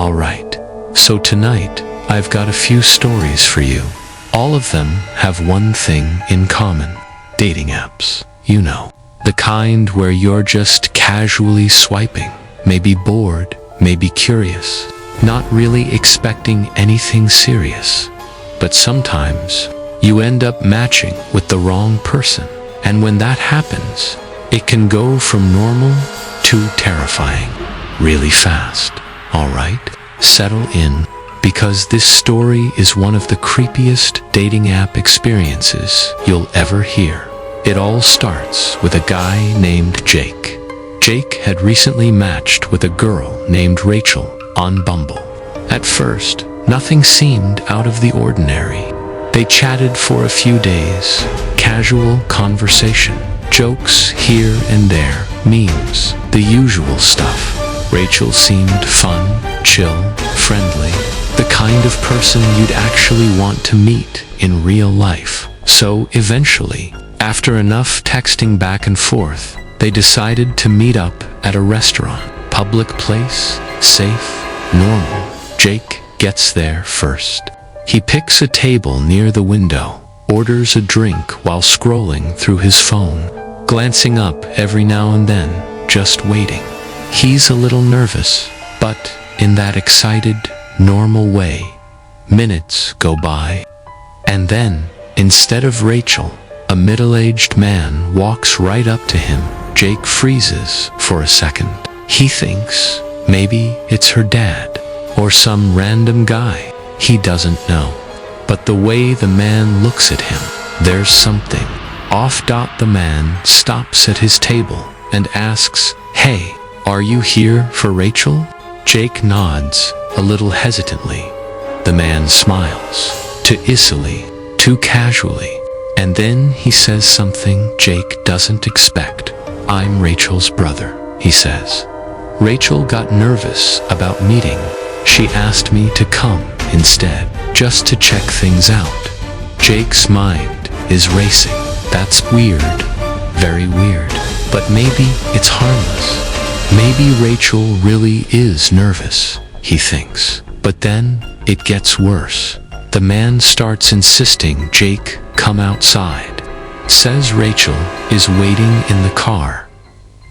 Alright, so tonight I've got a few stories for you. All of them have one thing in common. Dating apps, you know. The kind where you're just casually swiping, maybe bored, maybe curious, not really expecting anything serious. But sometimes you end up matching with the wrong person. And when that happens, it can go from normal to terrifying really fast. Alright, settle in, because this story is one of the creepiest dating app experiences you'll ever hear. It all starts with a guy named Jake. Jake had recently matched with a girl named Rachel on Bumble. At first, nothing seemed out of the ordinary. They chatted for a few days, casual conversation, jokes here and there, memes, the usual stuff. Rachel seemed fun, chill, friendly, the kind of person you'd actually want to meet in real life. So eventually, after enough texting back and forth, they decided to meet up at a restaurant. Public place, safe, normal. Jake gets there first. He picks a table near the window, orders a drink while scrolling through his phone, glancing up every now and then, just waiting. He's a little nervous, but in that excited, normal way. Minutes go by, and then, instead of Rachel, a middle-aged man walks right up to him. Jake freezes for a second. He thinks maybe it's her dad, or some random guy. He doesn't know. But the way the man looks at him, there's something off. The man stops at his table and asks, "Hey, are you here for Rachel?" Jake nods, a little hesitantly. The man smiles, too easily, too casually. And then he says something Jake doesn't expect. "I'm Rachel's brother," he says. Rachel got nervous about meeting. She asked me to come instead, just to check things out. Jake's mind is racing. That's weird, very weird. But maybe it's harmless. Maybe Rachel really is nervous, he thinks. But then it gets worse. The man starts insisting Jake come outside. Says Rachel is waiting in the car.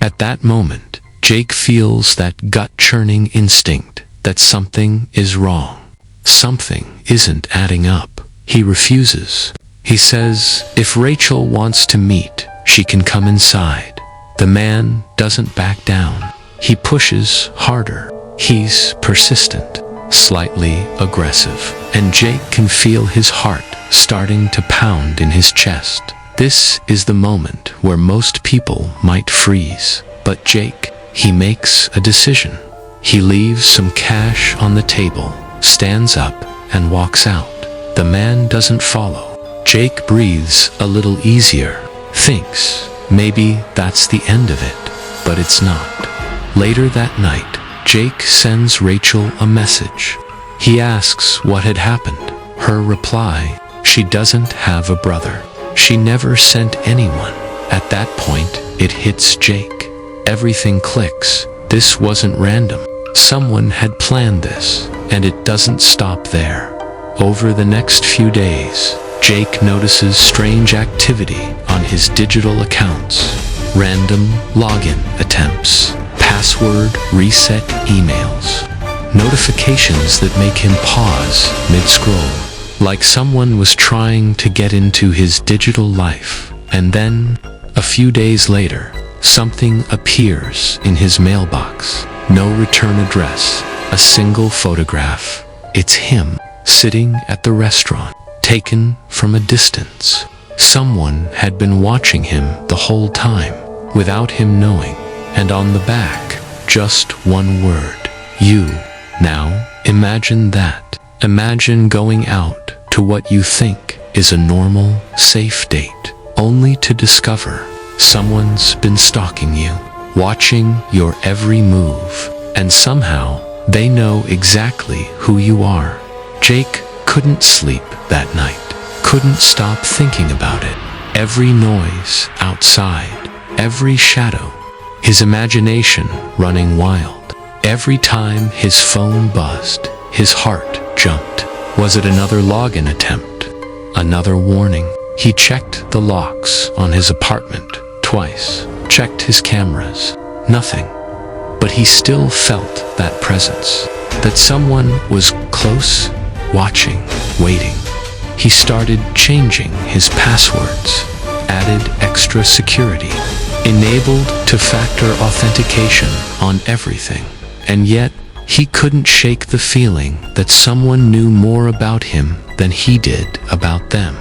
At that moment, Jake feels that gut-churning instinct that something is wrong. Something isn't adding up. He refuses. He says if Rachel wants to meet, she can come inside. The man doesn't back down. He pushes harder. He's persistent, slightly aggressive, and Jake can feel his heart starting to pound in his chest. This is the moment where most people might freeze. But Jake, he makes a decision. He leaves some cash on the table, stands up, and walks out. The man doesn't follow. Jake breathes a little easier, thinks maybe that's the end of it, but it's not. Later that night, Jake sends Rachel a message. He asks what had happened. Her reply, she doesn't have a brother. She never sent anyone. At that point, it hits Jake. Everything clicks. This wasn't random. Someone had planned this, and it doesn't stop there. Over the next few days, Jake notices strange activity on his digital accounts. Random login attempts, password reset emails, notifications that make him pause mid-scroll, like someone was trying to get into his digital life. And then, a few days later, something appears in his mailbox. No return address, a single photograph. It's him, sitting at the restaurant, taken from a distance. Someone had been watching him the whole time, without him knowing. And on the back, just one word, you. Now, imagine that. Imagine going out to what you think is a normal, safe date, only to discover someone's been stalking you, watching your every move, and somehow they know exactly who you are. Jake couldn't sleep that night, couldn't stop thinking about it. Every noise outside, every shadow, his imagination running wild. Every time his phone buzzed, his heart jumped. Was it another login attempt? Another warning? He checked the locks on his apartment twice, checked his cameras. Nothing. But he still felt that presence, that someone was close, watching, waiting. He started changing his passwords, added extra security, enabled two-factor authentication on everything. And yet, he couldn't shake the feeling that someone knew more about him than he did about them.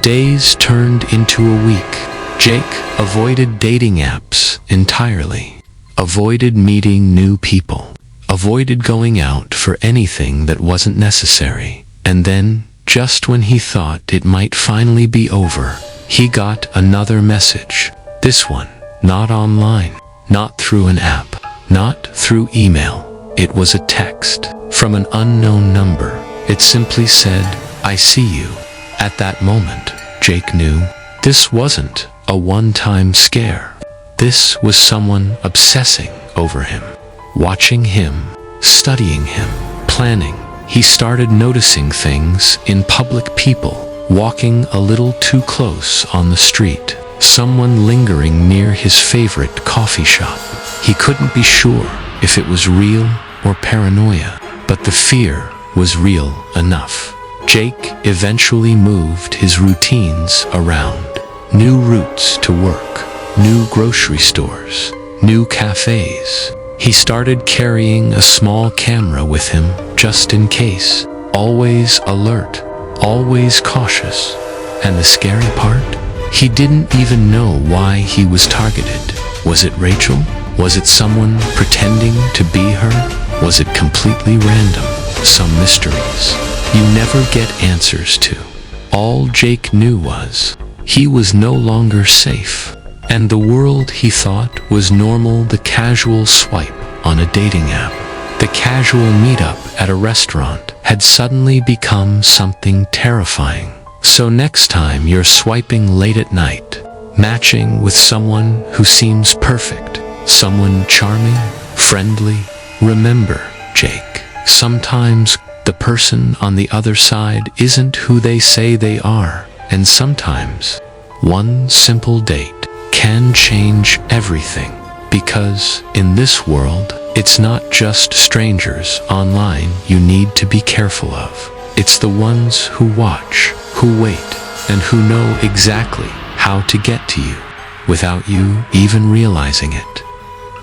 Days turned into a week. Jake avoided dating apps entirely, avoided meeting new people, avoided going out for anything that wasn't necessary. And then, just when he thought it might finally be over, he got another message. This one, not online, not through an app, not through email. It was a text from an unknown number. It simply said, "I see you." At that moment, Jake knew this wasn't a one-time scare. This was someone obsessing over him, watching him, studying him, planning. He started noticing things in public people, walking a little too close on the street, someone lingering near his favorite coffee shop. He couldn't be sure if it was real or paranoia, but the fear was real enough. Jake eventually moved his routines around. New routes to work, new grocery stores, new cafes. He started carrying a small camera with him just in case, always alert, always cautious. And the scary part? He didn't even know why he was targeted. Was it Rachel? Was it someone pretending to be her? Was it completely random? Some mysteries you never get answers to. All Jake knew was he was no longer safe, and the world he thought was normal, the casual swipe on a dating app, the casual meetup at a restaurant, had suddenly become something terrifying. So next time you're swiping late at night, matching with someone who seems perfect, someone charming, friendly, remember, Jake, sometimes the person on the other side isn't who they say they are, and sometimes one simple date can change everything, because in this world, it's not just strangers online you need to be careful of. It's the ones who watch, who wait, and who know exactly how to get to you without you even realizing it.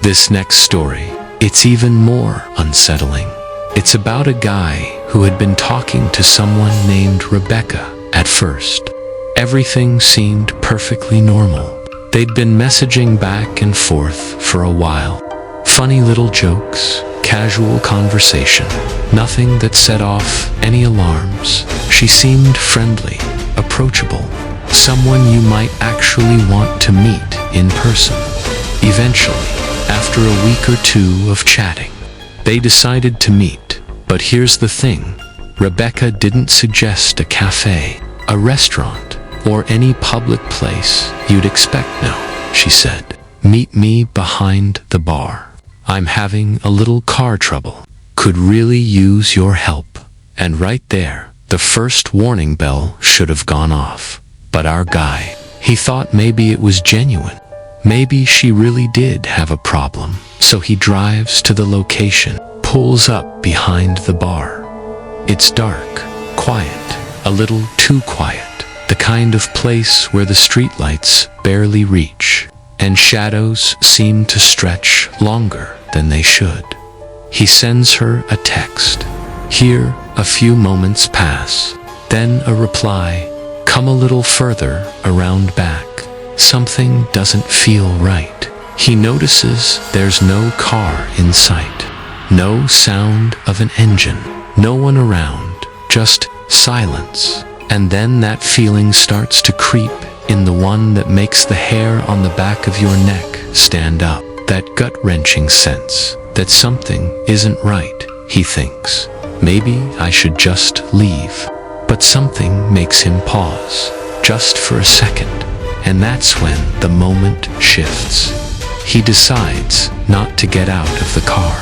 This next story, it's even more unsettling. It's about a guy who had been talking to someone named Rebecca. At first, everything seemed perfectly normal. They'd been messaging back and forth for a while. Funny little jokes, casual conversation, nothing that set off any alarms. She seemed friendly, approachable, someone you might actually want to meet in person. Eventually, after a week or two of chatting, they decided to meet. But here's the thing, Rebecca didn't suggest a cafe, a restaurant, or any public place you'd expect. No, she said, "Meet me behind the bar. I'm having a little car trouble. Could really use your help." And right there, the first warning bell should have gone off. But our guy, he thought maybe it was genuine. Maybe she really did have a problem. So he drives to the location, pulls up behind the bar. It's dark, quiet, a little too quiet, the kind of place where the streetlights barely reach, and shadows seem to stretch longer than they should. He sends her a text. Here, a few moments pass, then a reply, "Come a little further around back. Something doesn't feel right." He notices there's no car in sight, no sound of an engine, no one around, just silence. And then that feeling starts to creep in, the one that makes the hair on the back of your neck stand up, that gut-wrenching sense that something isn't right. He thinks, maybe I should just leave. But something makes him pause, just for a second, and that's when the moment shifts. He decides not to get out of the car.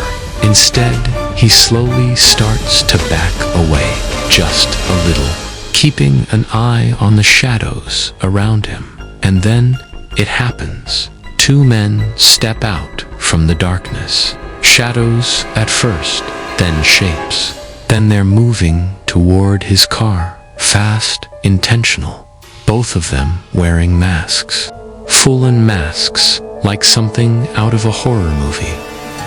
Instead, he slowly starts to back away, just a little, keeping an eye on the shadows around him. And then it happens. Two men step out from the darkness. Shadows at first, then shapes. Then they're moving toward his car, fast, intentional. Both of them wearing masks. Full-on masks, like something out of a horror movie.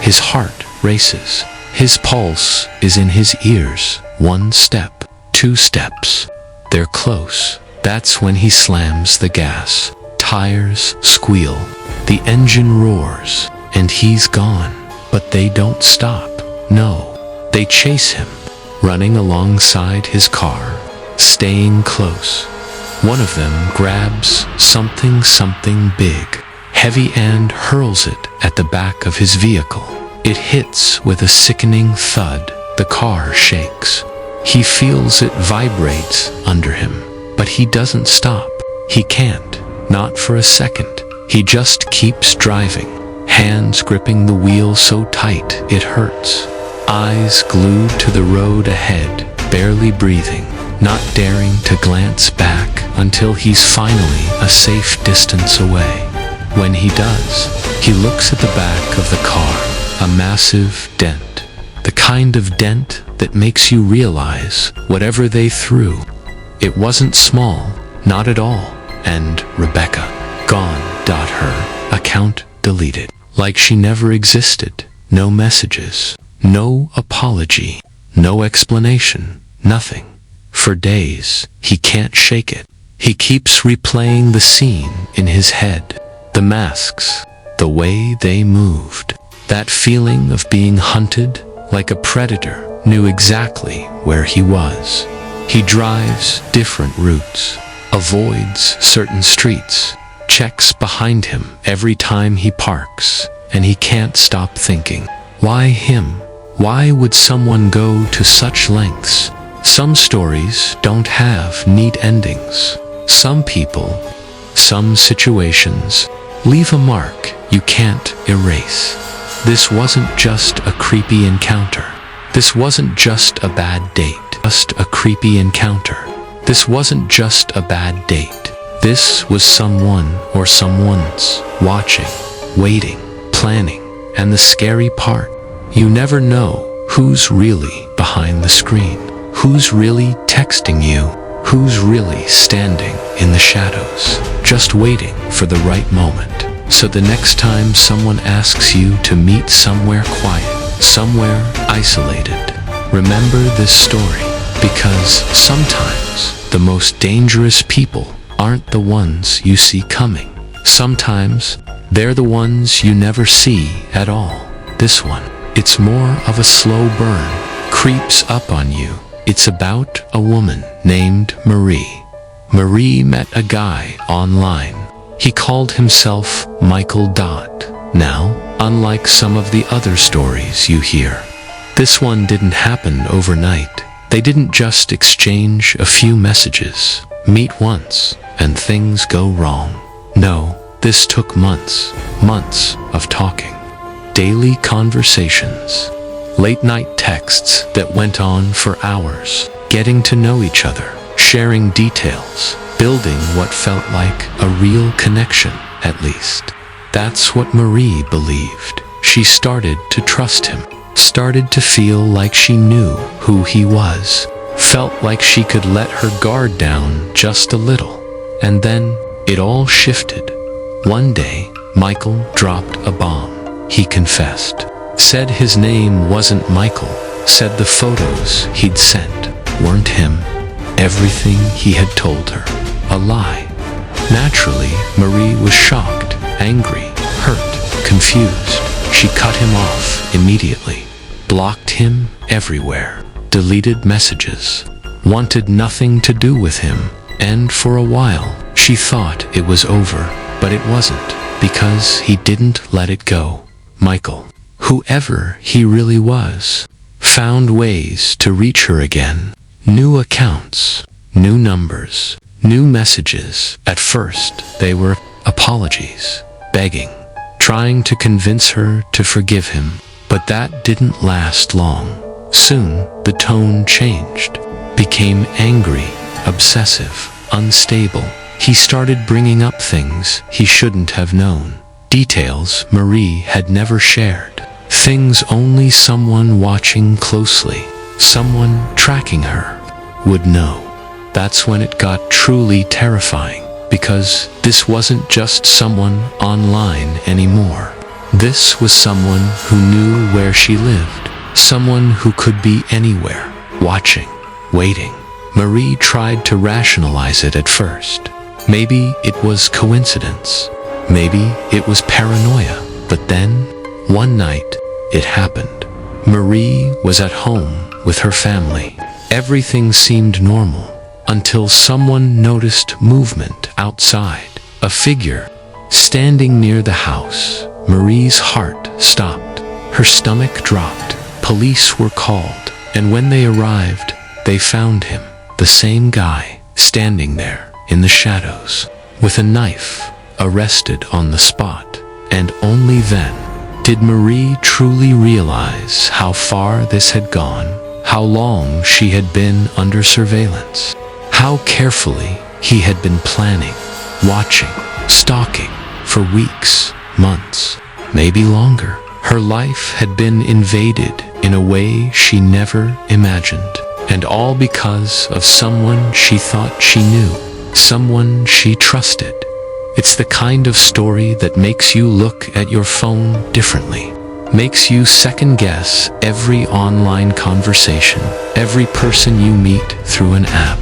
His heart races. His pulse is in his ears. 1 step, 2 steps. They're close. That's when he slams the gas. Tires squeal. The engine roars. And he's gone. But they don't stop. No. They chase him, running alongside his car, staying close. One of them grabs something big, heavy, and hurls it at the back of his vehicle. It hits with a sickening thud. The car shakes. He feels it vibrates under him, but he doesn't stop. He can't, not for a second. He just keeps driving, hands gripping the wheel so tight it hurts. Eyes glued to the road ahead, barely breathing, not daring to glance back until he's finally a safe distance away. When he does, he looks at the back of the car, a massive dent. The kind of dent that makes you realize whatever they threw, it wasn't small, not at all. And Rebecca, gone. Her account deleted, like she never existed. No messages, no apology, no explanation, nothing. For days, he can't shake it. He keeps replaying the scene in his head. The masks, the way they moved. That feeling of being hunted like a predator, knew exactly where he was. He drives different routes, avoids certain streets, checks behind him every time he parks, and he can't stop thinking, why him? Why would someone go to such lengths? Some stories don't have neat endings. Some people, some situations, leave a mark you can't erase. This wasn't just a creepy encounter. This wasn't just a bad date. Just a creepy encounter. This wasn't just a bad date. This was someone or someone's watching, waiting, planning, and the scary part, you never know who's really behind the screen, who's really texting you, who's really standing in the shadows, just waiting for the right moment. So the next time someone asks you to meet somewhere quiet, somewhere isolated, remember this story, because sometimes the most dangerous people aren't the ones you see coming. Sometimes they're the ones you never see at all. This one, it's more of a slow burn, creeps up on you. It's about a woman named Marie. Marie met a guy online. He called himself Michael. Now, unlike some of the other stories you hear, this one didn't happen overnight. They didn't just exchange a few messages, meet once, and things go wrong. No, this took months of talking. Daily conversations, late-night texts that went on for hours, getting to know each other, sharing details, building what felt like a real connection, at least. That's what Marie believed. She started to trust him, started to feel like she knew who he was, felt like she could let her guard down just a little. And then it all shifted. One day, Michael dropped a bomb. He confessed, said his name wasn't Michael, said the photos he'd sent weren't him. Everything he had told her, a lie. Naturally, Marie was shocked, angry, hurt, confused. She cut him off immediately, blocked him everywhere, deleted messages, wanted nothing to do with him. And for a while, she thought it was over, but it wasn't, because he didn't let it go. Michael, whoever he really was, found ways to reach her again. New accounts, new numbers, new messages. At first, they were apologies, begging, trying to convince her to forgive him. But that didn't last long. Soon, the tone changed, became angry, obsessive, unstable. He started bringing up things he shouldn't have known. Details Marie had never shared. Things only someone watching closely, someone tracking her, would know. That's when it got truly terrifying, because this wasn't just someone online anymore. This was someone who knew where she lived, someone who could be anywhere, watching, waiting. Marie tried to rationalize it at first. Maybe it was coincidence. Maybe it was paranoia. But then, one night, it happened. Marie was at home with her family. Everything seemed normal until someone noticed movement outside. A figure standing near the house. Marie's heart stopped. Her stomach dropped. Police were called, and when they arrived, they found him, the same guy, standing there in the shadows with a knife, arrested on the spot. And only then did Marie truly realize how far this had gone, how long she had been under surveillance, how carefully he had been planning, watching, stalking for weeks, months, maybe longer. Her life had been invaded in a way she never imagined, and all because of someone she thought she knew, someone she trusted. It's the kind of story that makes you look at your phone differently, makes you second-guess every online conversation, every person you meet through an app,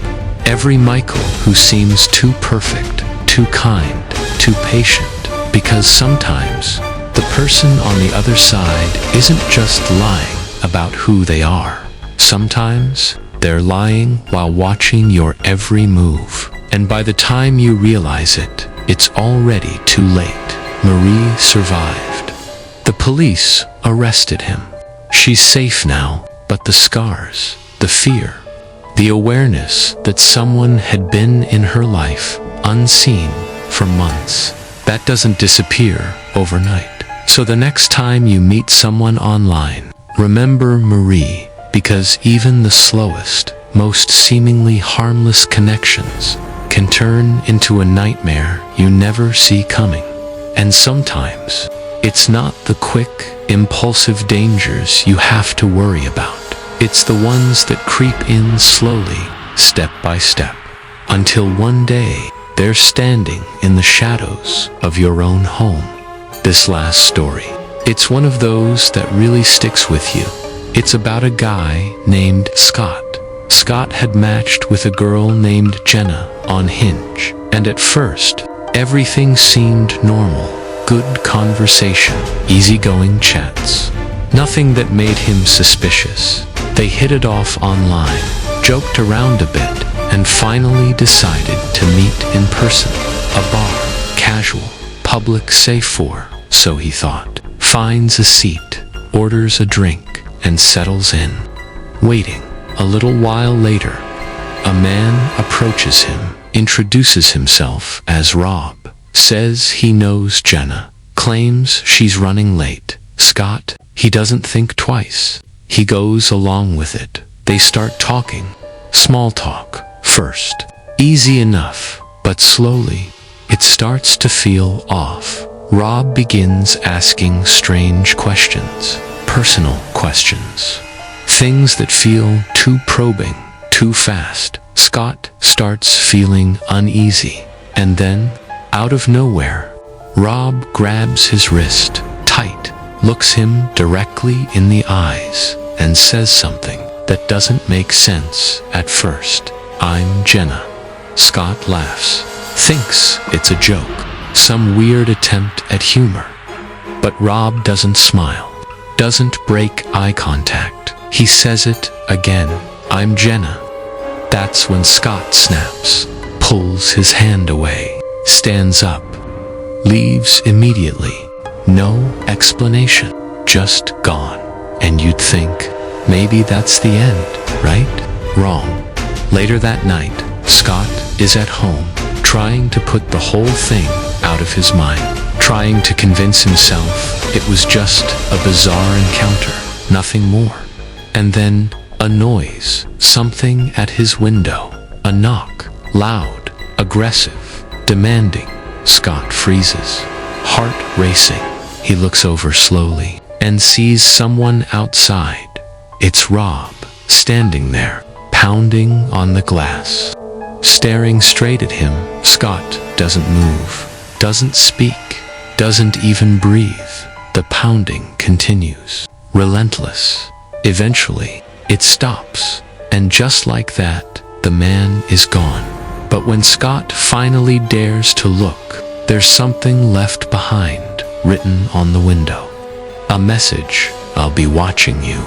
every Michael who seems too perfect, too kind, too patient, because sometimes the person on the other side isn't just lying about who they are. Sometimes they're lying while watching your every move, and by the time you realize it, it's already too late. Marie survived. The police arrested him. She's safe now, but the scars, the fear, the awareness that someone had been in her life, unseen for months, that doesn't disappear overnight. So the next time you meet someone online, remember Marie, because even the slowest, most seemingly harmless connections can turn into a nightmare you never see coming. And sometimes, it's not the quick, impulsive dangers you have to worry about. It's the ones that creep in slowly, step by step, until one day they're standing in the shadows of your own home. This last story, it's one of those that really sticks with you. It's about a guy named Scott. Scott had matched with a girl named Jenna on Hinge, and at first, everything seemed normal. Good conversation, easygoing chats. Nothing that made him suspicious. They hit it off online, joked around a bit, and finally decided to meet in person. A bar, casual, public safe for, so he thought. Finds a seat, orders a drink, and settles in. Waiting. A little while later, a man approaches him, introduces himself as Rob, says he knows Jenna, claims she's running late. Scott, he doesn't think twice. He goes along with it. They start talking. Small talk, first. Easy enough, but slowly, it starts to feel off. Rob begins asking strange questions, personal questions. Things that feel too probing, too fast. Scott starts feeling uneasy. And then, out of nowhere, Rob grabs his wrist tight, looks him directly in the eyes, and says something that doesn't make sense at first. I'm Jenna. Scott laughs, thinks it's a joke, some weird attempt at humor. But Rob doesn't smile, doesn't break eye contact. He says it again, I'm Jenna. That's when Scott snaps, pulls his hand away, stands up, leaves immediately. No explanation, just gone. And you'd think, maybe that's the end, right? Wrong. Later that night, Scott is at home, trying to put the whole thing out of his mind, trying to convince himself it was just a bizarre encounter, nothing more. And then, a noise, something at his window, a knock, loud, aggressive, demanding. Scott freezes, heart racing. He looks over slowly and sees someone outside. It's Rob, standing there, pounding on the glass, staring straight at him. Scott doesn't move, doesn't speak, doesn't even breathe. The pounding continues, relentless. Eventually, it stops, and just like that, the man is gone. But when Scott finally dares to look, there's something left behind, written on the window. A message, "I'll be watching you."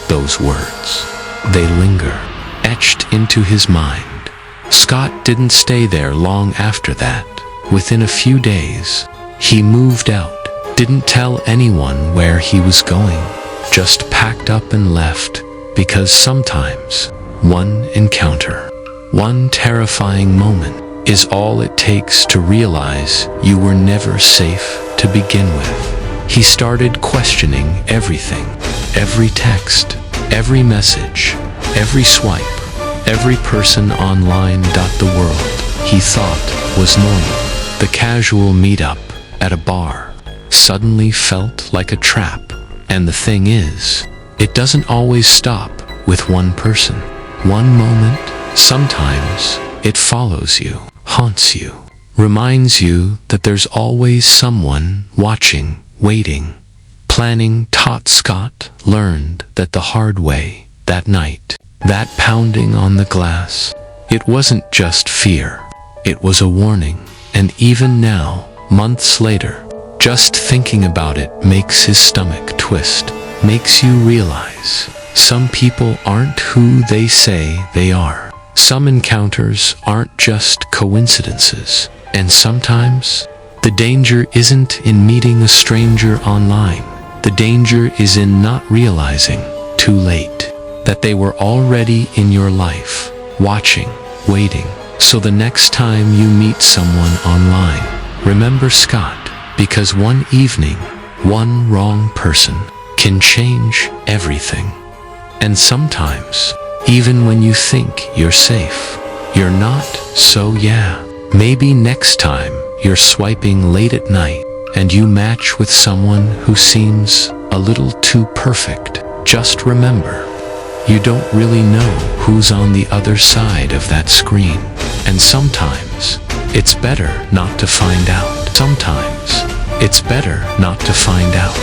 Those words, they linger, etched into his mind. Scott didn't stay there long after that. Within a few days, he moved out, didn't tell anyone where he was going, just packed up and left, because sometimes one encounter, one terrifying moment, is all it takes to realize you were never safe to begin with. He started questioning everything, every text, every message, every swipe, every person online. The world he thought was normal, the casual meetup at a bar, suddenly felt like a trap. And the thing is, it doesn't always stop with one person, one moment. Sometimes it follows you, haunts you, reminds you that there's always someone watching, waiting, planning. Scott learned that the hard way that night. That pounding on the glass, it wasn't just fear, it was a warning. And even now, months later, just thinking about it makes his stomach twist, makes you realize some people aren't who they say they are. Some encounters aren't just coincidences. And sometimes, the danger isn't in meeting a stranger online. The danger is in not realizing, too late, that they were already in your life, watching, waiting. So the next time you meet someone online, remember Scott, because one evening, one wrong person can change everything. And sometimes, even when you think you're safe, you're not. So yeah, maybe next time you're swiping late at night and you match with someone who seems a little too perfect, just remember, you don't really know who's on the other side of that screen. And sometimes, it's better not to find out. Sometimes, it's better not to find out.